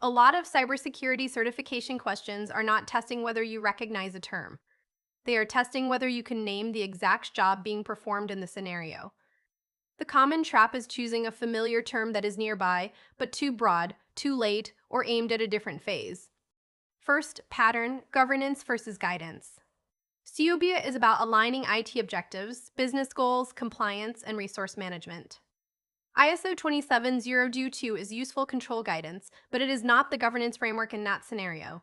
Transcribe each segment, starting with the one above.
A lot of cybersecurity certification questions are not testing whether you recognize a term. They are testing whether you can name the exact job being performed in the scenario. The common trap is choosing a familiar term that is nearby, but too broad, too late, or aimed at a different phase. First, pattern, governance versus guidance. CUBIA is about aligning IT objectives, business goals, compliance, and resource management. ISO 27022 is useful control guidance, but it is not the governance framework in that scenario.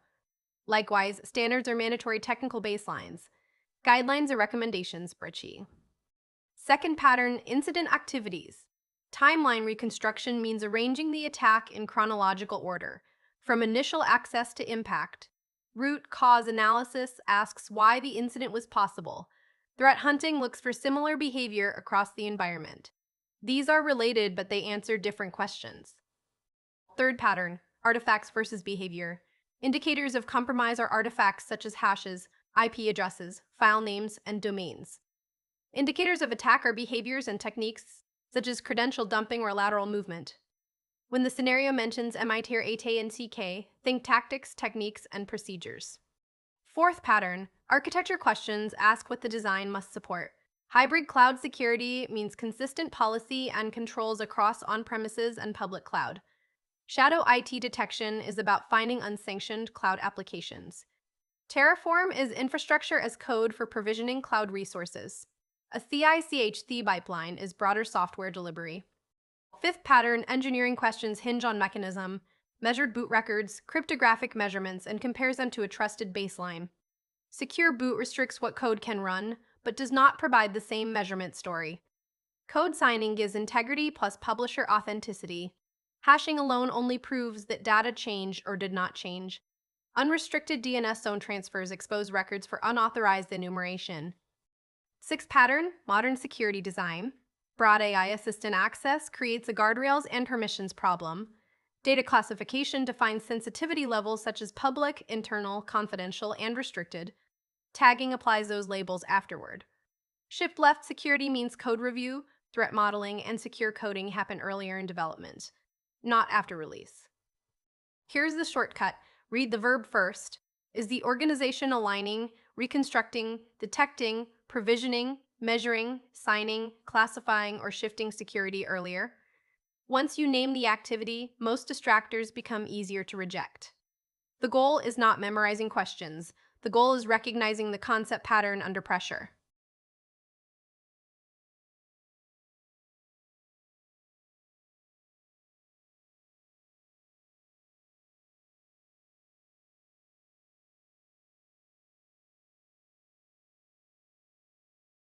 Likewise, standards are mandatory technical baselines. Guidelines are recommendations, Britchie. Second pattern, incident activities. Timeline reconstruction means arranging the attack in chronological order, from initial access to impact. Root cause analysis asks why the incident was possible. Threat hunting looks for similar behavior across the environment. These are related, but they answer different questions. Third pattern, artifacts versus behavior. Indicators of compromise are artifacts such as hashes, IP addresses, file names, and domains. Indicators of attack are behaviors and techniques such as credential dumping or lateral movement. When the scenario mentions MIT or AT and CK, think tactics, techniques, and procedures. Fourth pattern, architecture questions ask what the design must support. Hybrid cloud security means consistent policy and controls across on-premises and public cloud. Shadow IT detection is about finding unsanctioned cloud applications. Terraform is infrastructure as code for provisioning cloud resources. A CI/CD pipeline is broader software delivery. Fifth pattern, engineering questions hinge on mechanism, measured boot records, cryptographic measurements, and compares them to a trusted baseline. Secure boot restricts what code can run, but does not provide the same measurement story. Code signing gives integrity plus publisher authenticity. Hashing alone only proves that data changed or did not change. Unrestricted DNS zone transfers expose records for unauthorized enumeration. Sixth pattern, modern security design. Broad AI assistant access creates a guardrails and permissions problem. Data classification defines sensitivity levels such as public, internal, confidential, and restricted. Tagging applies those labels afterward. Shift left security means code review, threat modeling, and secure coding happen earlier in development, not after release. Here's the shortcut. Read the verb first. Is the organization aligning, reconstructing, detecting, provisioning, measuring, signing, classifying, or shifting security earlier? Once you name the activity, most distractors become easier to reject. The goal is not memorizing questions. The goal is recognizing the concept pattern under pressure.